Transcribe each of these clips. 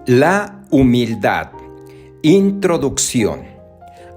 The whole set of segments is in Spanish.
La humildad. Introducción.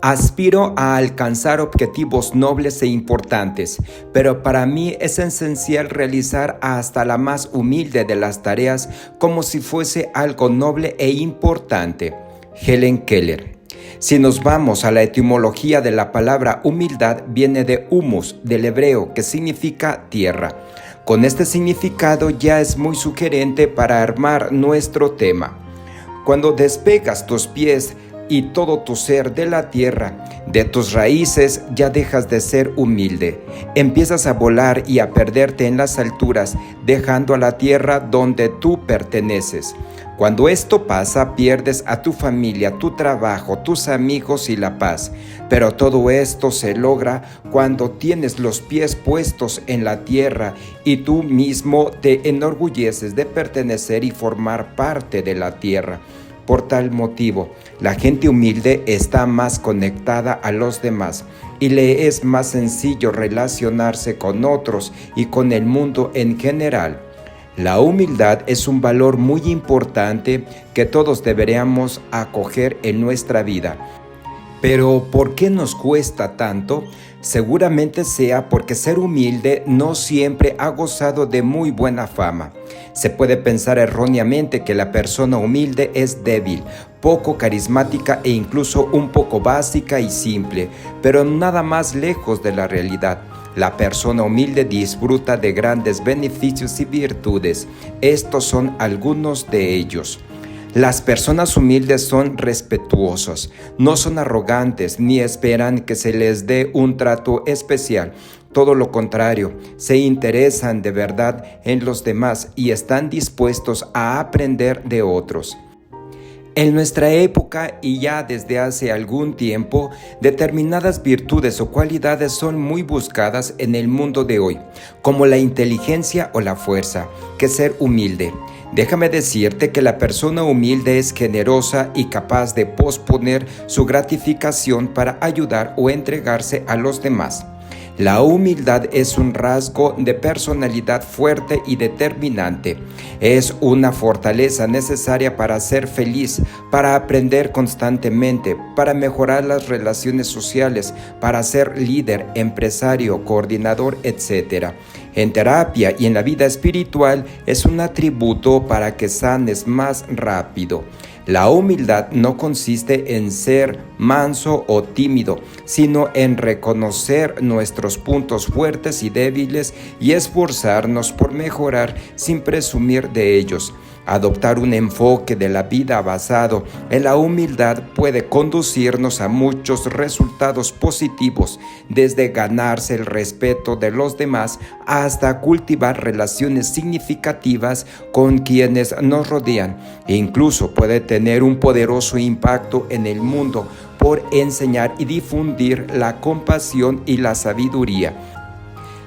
Aspiro a alcanzar objetivos nobles e importantes, pero para mí es esencial realizar hasta la más humilde de las tareas como si fuese algo noble e importante. Helen Keller. Si nos vamos a la etimología de la palabra humildad, viene de humus, del hebreo, que significa tierra. Con este significado ya es muy sugerente para armar nuestro tema. Cuando despegas tus pies y todo tu ser de la tierra, de tus raíces, ya dejas de ser humilde. Empiezas a volar y a perderte en las alturas, dejando a la tierra donde tú perteneces. Cuando esto pasa, pierdes a tu familia, tu trabajo, tus amigos y la paz. Pero todo esto se logra cuando tienes los pies puestos en la tierra y tú mismo te enorgulleces de pertenecer y formar parte de la tierra. Por tal motivo, la gente humilde está más conectada a los demás y le es más sencillo relacionarse con otros y con el mundo en general. La humildad es un valor muy importante que todos deberíamos acoger en nuestra vida. Pero ¿por qué nos cuesta tanto? Seguramente sea porque ser humilde no siempre ha gozado de muy buena fama. Se puede pensar erróneamente que la persona humilde es débil, poco carismática e incluso un poco básica y simple, pero nada más lejos de la realidad. La persona humilde disfruta de grandes beneficios y virtudes. Estos son algunos de ellos. Las personas humildes son respetuosos, no son arrogantes ni esperan que se les dé un trato especial. Todo lo contrario, se interesan de verdad en los demás y están dispuestos a aprender de otros. En nuestra época y ya desde hace algún tiempo, determinadas virtudes o cualidades son muy buscadas en el mundo de hoy, como la inteligencia o la fuerza, que ser humilde. Déjame decirte que la persona humilde es generosa y capaz de posponer su gratificación para ayudar o entregarse a los demás. La humildad es un rasgo de personalidad fuerte y determinante. Es una fortaleza necesaria para ser feliz, para aprender constantemente, para mejorar las relaciones sociales, para ser líder, empresario, coordinador, etc. En terapia y en la vida espiritual es un atributo para que sanes más rápido. La humildad no consiste en ser manso o tímido, sino en reconocer nuestros puntos fuertes y débiles y esforzarnos por mejorar sin presumir de ellos. Adoptar un enfoque de la vida basado en la humildad puede conducirnos a muchos resultados positivos, desde ganarse el respeto de los demás hasta cultivar relaciones significativas con quienes nos rodean. E incluso puede tener un poderoso impacto en el mundo por enseñar y difundir la compasión y la sabiduría.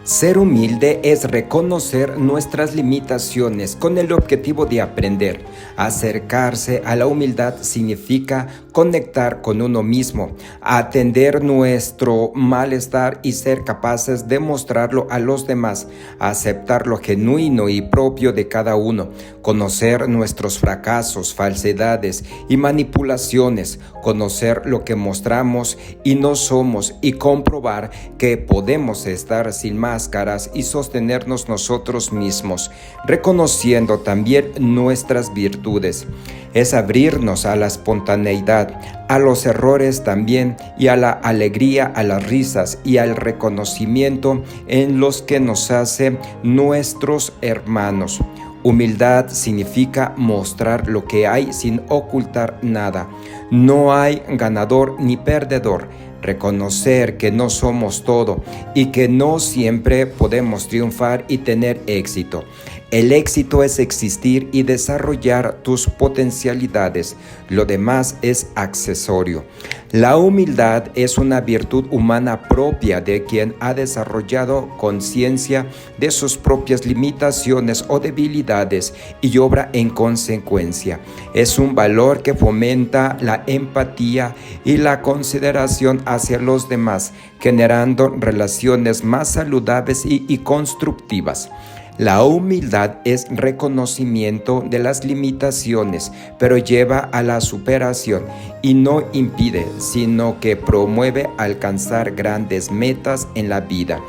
Ser humilde es reconocer nuestras limitaciones con el objetivo de aprender. Acercarse a la humildad significa conectar con uno mismo, atender nuestro malestar y ser capaces de mostrarlo a los demás, aceptar lo genuino y propio de cada uno, conocer nuestros fracasos, falsedades y manipulaciones, conocer lo que mostramos y no somos y comprobar que podemos estar sin máscaras y sostenernos nosotros mismos, reconociendo también nuestras virtudes. Es abrirnos a la espontaneidad, a los errores también y a la alegría, a las risas y al reconocimiento en los que nos hace nuestros hermanos. Humildad significa mostrar lo que hay sin ocultar nada. No hay ganador ni perdedor. Reconocer que no somos todo y que no siempre podemos triunfar y tener éxito. El éxito es existir y desarrollar tus potencialidades. Lo demás es accesorio. La humildad es una virtud humana propia de quien ha desarrollado conciencia de sus propias limitaciones o debilidades y obra en consecuencia. Es un valor que fomenta la empatía y la consideración hacia los demás, generando relaciones más saludables y constructivas. La humildad es reconocimiento de las limitaciones, pero lleva a la superación y no impide, sino que promueve alcanzar grandes metas en la vida.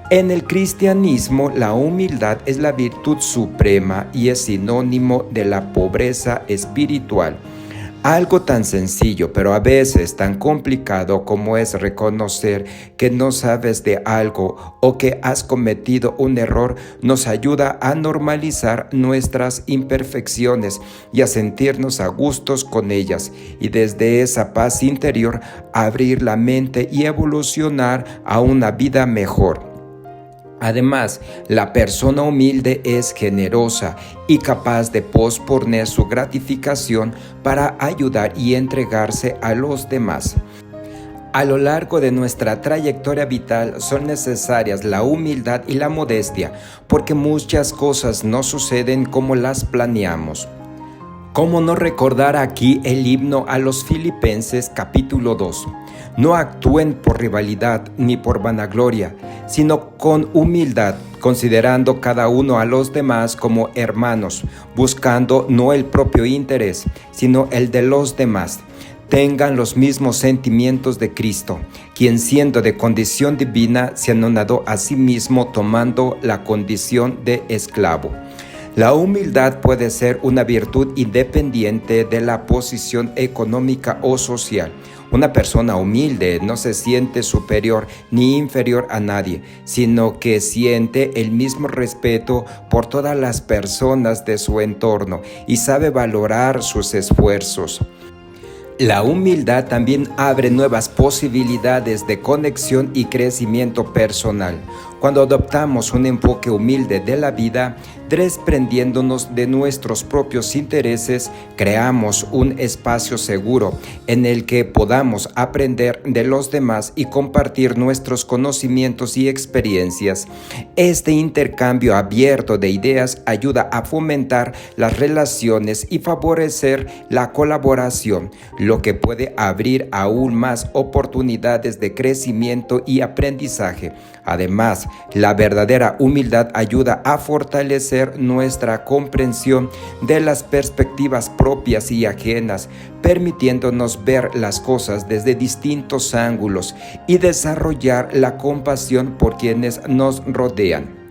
En el cristianismo, la humildad es la virtud suprema y es sinónimo de la pobreza espiritual. Algo tan sencillo, pero a veces tan complicado como es reconocer que no sabes de algo o que has cometido un error, nos ayuda a normalizar nuestras imperfecciones y a sentirnos a gustos con ellas, y desde esa paz interior abrir la mente y evolucionar a una vida mejor. Además, la persona humilde es generosa y capaz de posponer su gratificación para ayudar y entregarse a los demás. A lo largo de nuestra trayectoria vital son necesarias la humildad y la modestia, porque muchas cosas no suceden como las planeamos. ¿Cómo no recordar aquí el himno a los Filipenses capítulo 2? No actúen por rivalidad ni por vanagloria, sino con humildad, considerando cada uno a los demás como hermanos, buscando no el propio interés, sino el de los demás. Tengan los mismos sentimientos de Cristo, quien siendo de condición divina se anonadó a sí mismo tomando la condición de esclavo. La humildad puede ser una virtud independiente de la posición económica o social. Una persona humilde no se siente superior ni inferior a nadie, sino que siente el mismo respeto por todas las personas de su entorno y sabe valorar sus esfuerzos. La humildad también abre nuevas posibilidades de conexión y crecimiento personal. Cuando adoptamos un enfoque humilde de la vida, desprendiéndonos de nuestros propios intereses, creamos un espacio seguro en el que podamos aprender de los demás y compartir nuestros conocimientos y experiencias. Este intercambio abierto de ideas ayuda a fomentar las relaciones y favorecer la colaboración, lo que puede abrir aún más oportunidades de crecimiento y aprendizaje. Además, la verdadera humildad ayuda a fortalecer nuestra comprensión de las perspectivas propias y ajenas, permitiéndonos ver las cosas desde distintos ángulos y desarrollar la compasión por quienes nos rodean.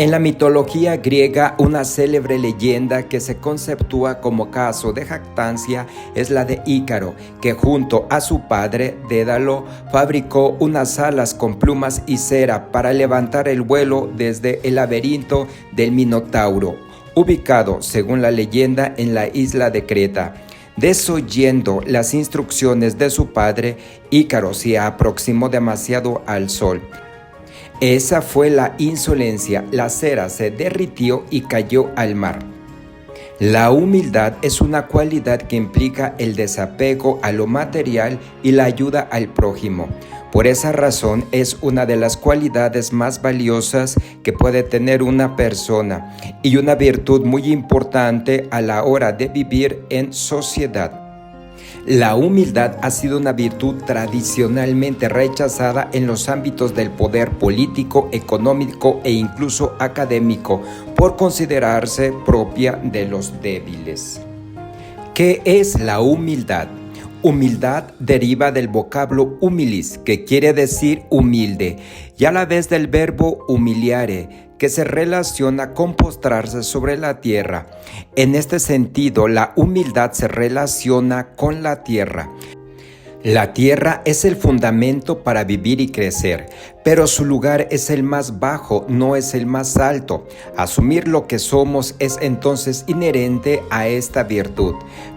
En la mitología griega, una célebre leyenda que se conceptúa como caso de jactancia es la de Ícaro, que junto a su padre, Dédalo, fabricó unas alas con plumas y cera para levantar el vuelo desde el laberinto del Minotauro, ubicado, según la leyenda, en la isla de Creta. Desoyendo las instrucciones de su padre, Ícaro se aproximó demasiado al sol. Esa fue la insolencia, la cera se derritió y cayó al mar. La humildad es una cualidad que implica el desapego a lo material y la ayuda al prójimo. Por esa razón es una de las cualidades más valiosas que puede tener una persona y una virtud muy importante a la hora de vivir en sociedad. La humildad ha sido una virtud tradicionalmente rechazada en los ámbitos del poder político, económico e incluso académico, por considerarse propia de los débiles. ¿Qué es la humildad? Humildad deriva del vocablo humilis, que quiere decir humilde, y a la vez del verbo humiliare, que se relaciona con postrarse sobre la tierra. En este sentido, la humildad se relaciona con la tierra. La tierra es el fundamento para vivir y crecer, pero su lugar es el más bajo, no es el más alto. Asumir lo que somos es entonces inherente a esta virtud.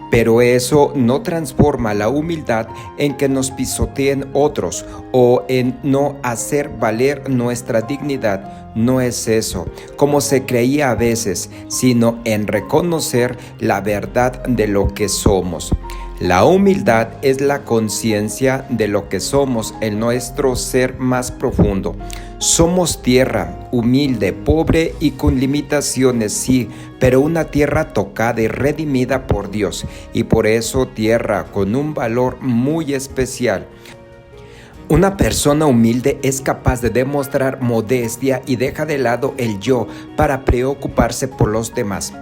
Pero eso no transforma la humildad en que nos pisoteen otros o en no hacer valer nuestra dignidad. No es eso, como se creía a veces, sino en reconocer la verdad de lo que somos. La humildad es la conciencia de lo que somos en nuestro ser más profundo. Somos tierra, humilde, pobre y con limitaciones, sí, pero una tierra tocada y redimida por Dios, y por eso tierra con un valor muy especial. Una persona humilde es capaz de demostrar modestia y deja de lado el yo para preocuparse por los demás.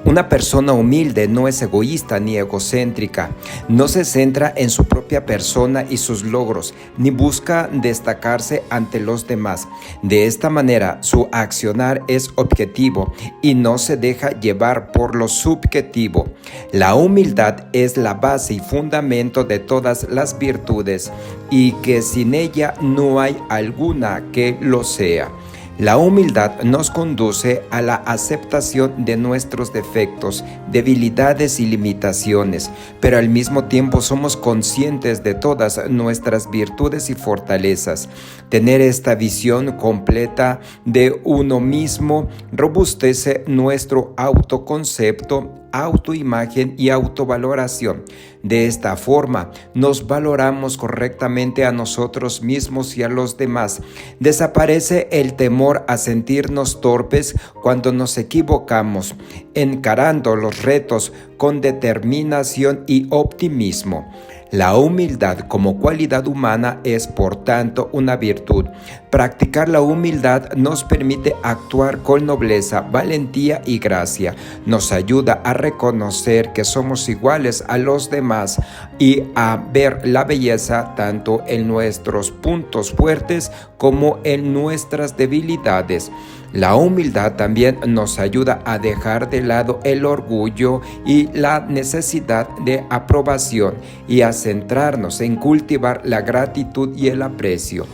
Una persona humilde no es egoísta ni egocéntrica, no se centra en su propia persona y sus logros, ni busca destacarse ante los demás. De esta manera, su accionar es objetivo y no se deja llevar por lo subjetivo. La humildad es la base y fundamento de todas las virtudes, y que sin ella no hay alguna que lo sea. La humildad nos conduce a la aceptación de nuestros defectos, debilidades y limitaciones, pero al mismo tiempo somos conscientes de todas nuestras virtudes y fortalezas. Tener esta visión completa de uno mismo robustece nuestro autoconcepto, autoimagen y autovaloración. De esta forma, nos valoramos correctamente a nosotros mismos y a los demás. Desaparece el temor a sentirnos torpes cuando nos equivocamos, encarando los retos con determinación y optimismo. La humildad como cualidad humana es, por tanto, una virtud. Practicar la humildad nos permite actuar con nobleza, valentía y gracia. Nos ayuda a reconocer que somos iguales a los demás y a ver la belleza tanto en nuestros puntos fuertes como en nuestras debilidades. La humildad también nos ayuda a dejar de lado el orgullo y la necesidad de aprobación y a centrarnos en cultivar la gratitud y el aprecio.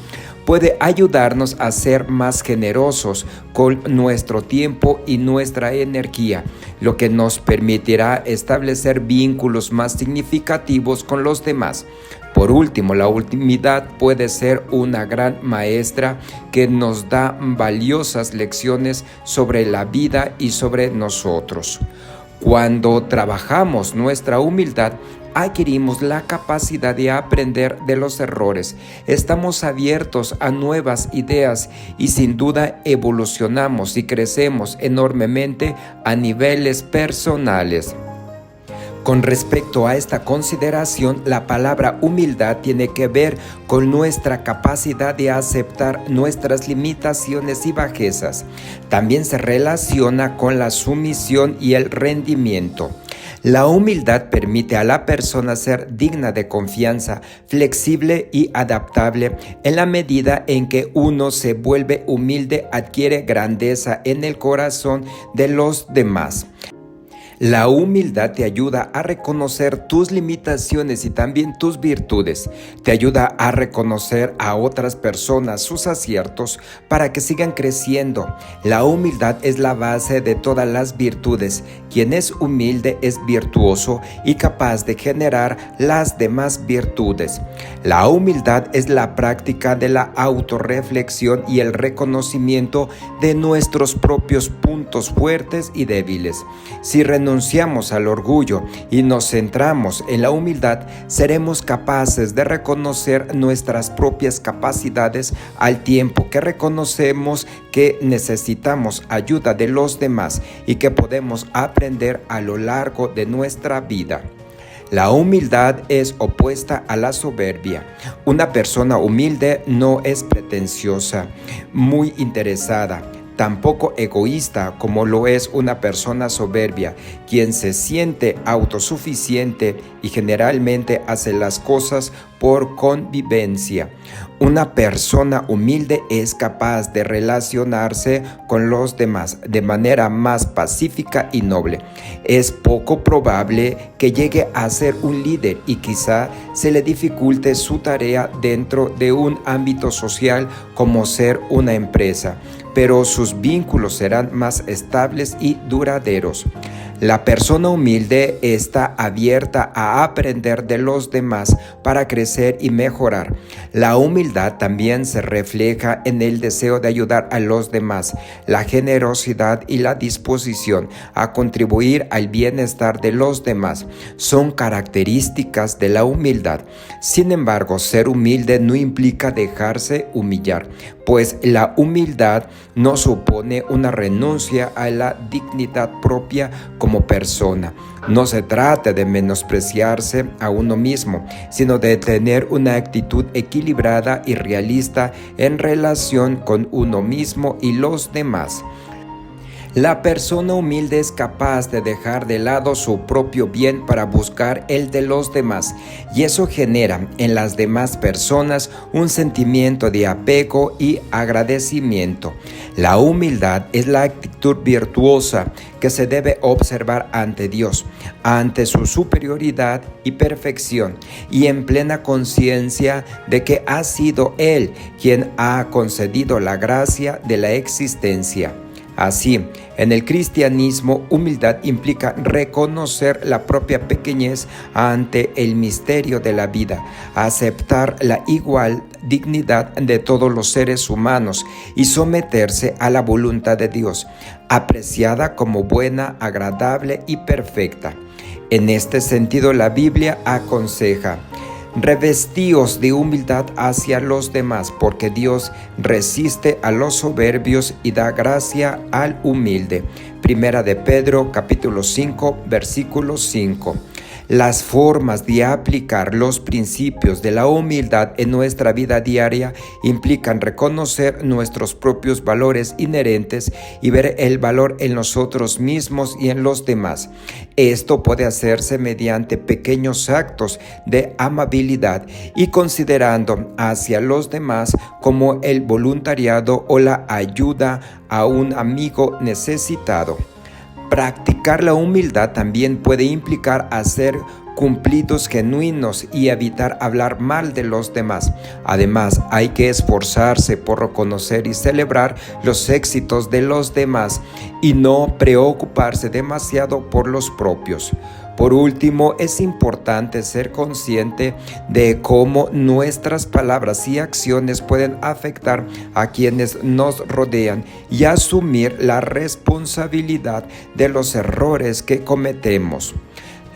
Puede ayudarnos a ser más generosos con nuestro tiempo y nuestra energía, lo que nos permitirá establecer vínculos más significativos con los demás. Por último, la humildad puede ser una gran maestra que nos da valiosas lecciones sobre la vida y sobre nosotros. Cuando trabajamos nuestra humildad, adquirimos la capacidad de aprender de los errores. Estamos abiertos a nuevas ideas y sin duda evolucionamos y crecemos enormemente a niveles personales. Con respecto a esta consideración, la palabra humildad tiene que ver con nuestra capacidad de aceptar nuestras limitaciones y bajezas. También se relaciona con la sumisión y el rendimiento. La humildad permite a la persona ser digna de confianza, flexible y adaptable. En la medida en que uno se vuelve humilde, adquiere grandeza en el corazón de los demás. La humildad te ayuda a reconocer tus limitaciones y también tus virtudes. Te ayuda a reconocer a otras personas sus aciertos para que sigan creciendo. La humildad es la base de todas las virtudes. Quien es humilde es virtuoso y capaz de generar las demás virtudes. La humildad es la práctica de la autorreflexión y el reconocimiento de nuestros propios puntos fuertes y débiles. Si renunciamos al orgullo y nos centramos en la humildad, seremos capaces de reconocer nuestras propias capacidades al tiempo que reconocemos que necesitamos ayuda de los demás y que podemos aprender a lo largo de nuestra vida. La humildad es opuesta a la soberbia. Una persona humilde no es pretenciosa, muy interesada, tampoco egoísta como lo es una persona soberbia, quien se siente autosuficiente y generalmente hace las cosas por convivencia. Una persona humilde es capaz de relacionarse con los demás de manera más pacífica y noble. Es poco probable que llegue a ser un líder y quizá se le dificulte su tarea dentro de un ámbito social como ser una empresa, pero sus vínculos serán más estables y duraderos. La persona humilde está abierta a aprender de los demás para crecer y mejorar. La humildad también se refleja en el deseo de ayudar a los demás, la generosidad y la disposición a contribuir al bienestar de los demás. Son características de la humildad. Sin embargo, ser humilde no implica dejarse humillar. pues la humildad no supone una renuncia a la dignidad propia como persona. No se trata de menospreciarse a uno mismo, sino de tener una actitud equilibrada y realista en relación con uno mismo y los demás. La persona humilde es capaz de dejar de lado su propio bien para buscar el de los demás, y eso genera en las demás personas un sentimiento de apego y agradecimiento. La humildad es la actitud virtuosa que se debe observar ante Dios, ante su superioridad y perfección, y en plena conciencia de que ha sido Él quien ha concedido la gracia de la existencia. Así, en el cristianismo, humildad implica reconocer la propia pequeñez ante el misterio de la vida, aceptar la igual dignidad de todos los seres humanos y someterse a la voluntad de Dios, apreciada como buena, agradable y perfecta. En este sentido, la Biblia aconseja: revestíos de humildad hacia los demás, porque Dios resiste a los soberbios y da gracia al humilde. Primera de Pedro, capítulo 5, versículo 5. Las formas de aplicar los principios de la humildad en nuestra vida diaria implican reconocer nuestros propios valores inherentes y ver el valor en nosotros mismos y en los demás. Esto puede hacerse mediante pequeños actos de amabilidad y considerando hacia los demás como el voluntariado o la ayuda a un amigo necesitado. Practicar la humildad también puede implicar hacer cumplidos genuinos y evitar hablar mal de los demás. Además, hay que esforzarse por reconocer y celebrar los éxitos de los demás y no preocuparse demasiado por los propios. Por último, es importante ser consciente de cómo nuestras palabras y acciones pueden afectar a quienes nos rodean y asumir la responsabilidad de los errores que cometemos.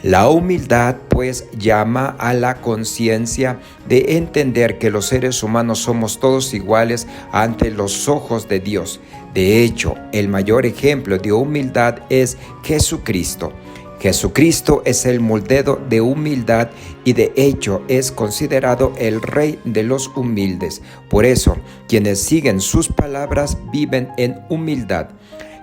La humildad, pues, llama a la conciencia de entender que los seres humanos somos todos iguales ante los ojos de Dios. De hecho, el mayor ejemplo de humildad es Jesucristo. Jesucristo es el modelo de humildad y de hecho es considerado el Rey de los humildes. Por eso, quienes siguen sus palabras viven en humildad.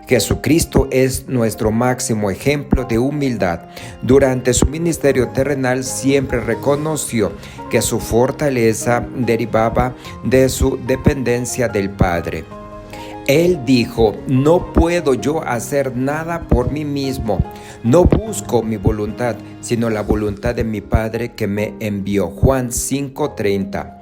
Jesucristo es nuestro máximo ejemplo de humildad. Durante su ministerio terrenal siempre reconoció que su fortaleza derivaba de su dependencia del Padre. Él dijo: no puedo yo hacer nada por mí mismo, no busco mi voluntad, sino la voluntad de mi Padre que me envió. Juan 5:30.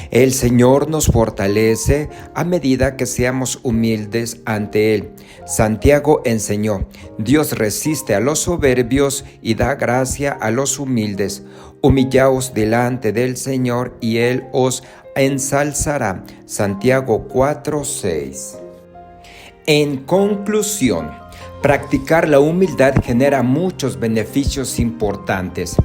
El Señor nos fortalece a medida que seamos humildes ante Él. Santiago enseñó: Dios resiste a los soberbios y da gracia a los humildes. Humillaos delante del Señor y Él os ensalzará. Santiago 4:6. En conclusión, practicar la humildad genera muchos beneficios importantes.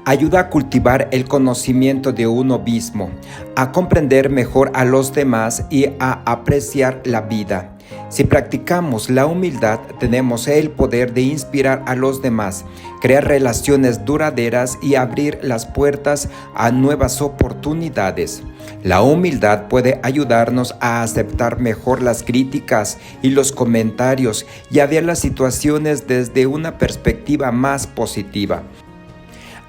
Ayuda a cultivar el conocimiento de uno mismo, a comprender mejor a los demás y a apreciar la vida. Si practicamos la humildad, tenemos el poder de inspirar a los demás, crear relaciones duraderas y abrir las puertas a nuevas oportunidades. La humildad puede ayudarnos a aceptar mejor las críticas y los comentarios y a ver las situaciones desde una perspectiva más positiva.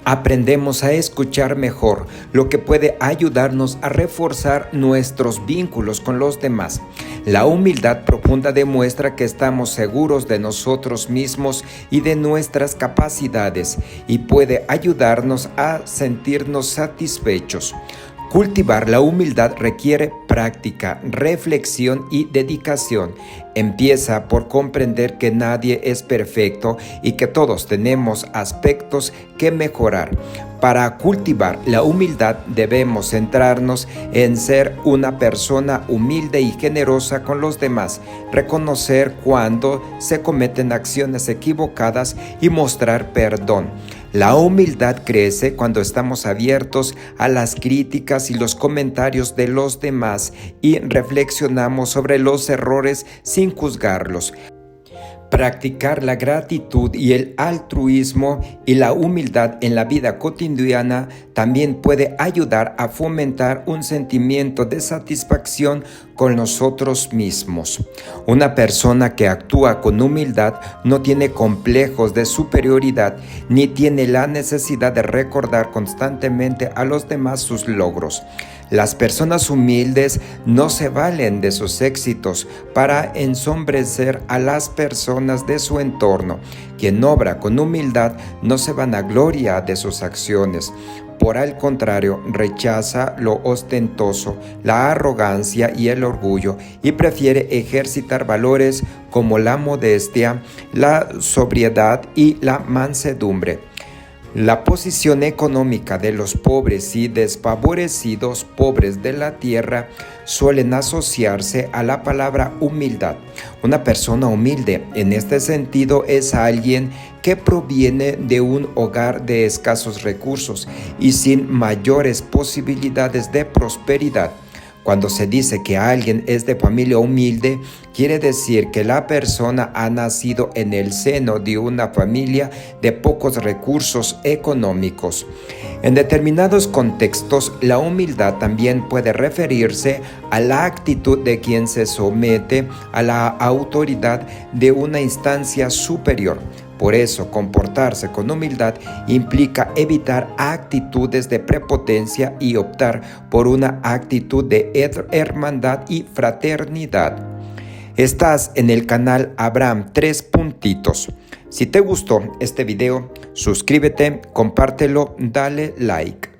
Aprendemos a escuchar mejor, lo que puede ayudarnos a reforzar nuestros vínculos con los demás. La humildad profunda demuestra que estamos seguros de nosotros mismos y de nuestras capacidades y puede ayudarnos a sentirnos satisfechos. Cultivar la humildad requiere práctica, reflexión y dedicación. Empieza por comprender que nadie es perfecto y que todos tenemos aspectos que mejorar. Para cultivar la humildad debemos centrarnos en ser una persona humilde y generosa con los demás, reconocer cuando se cometen acciones equivocadas y mostrar perdón. La humildad crece cuando estamos abiertos a las críticas y los comentarios de los demás y reflexionamos sobre los errores sin juzgarlos. Practicar la gratitud y el altruismo y la humildad en la vida cotidiana también puede ayudar a fomentar un sentimiento de satisfacción con nosotros mismos. Una persona que actúa con humildad no tiene complejos de superioridad ni tiene la necesidad de recordar constantemente a los demás sus logros. Las personas humildes no se valen de sus éxitos para ensombrecer a las personas de su entorno. Quien obra con humildad no se vanagloria de sus acciones. Por el contrario, rechaza lo ostentoso, la arrogancia y el orgullo y prefiere ejercitar valores como la modestia, la sobriedad y la mansedumbre. La posición económica de los pobres y desfavorecidos pobres de la tierra suelen asociarse a la palabra humildad. Una persona humilde en este sentido es alguien que proviene de un hogar de escasos recursos y sin mayores posibilidades de prosperidad. Cuando se dice que alguien es de familia humilde, quiere decir que la persona ha nacido en el seno de una familia de pocos recursos económicos. En determinados contextos, la humildad también puede referirse a la actitud de quien se somete a la autoridad de una instancia superior. Por eso, comportarse con humildad implica evitar actitudes de prepotencia y optar por una actitud de hermandad y fraternidad. Estás en el canal Abraham 3 puntitos. Si te gustó este video, suscríbete, compártelo, dale like.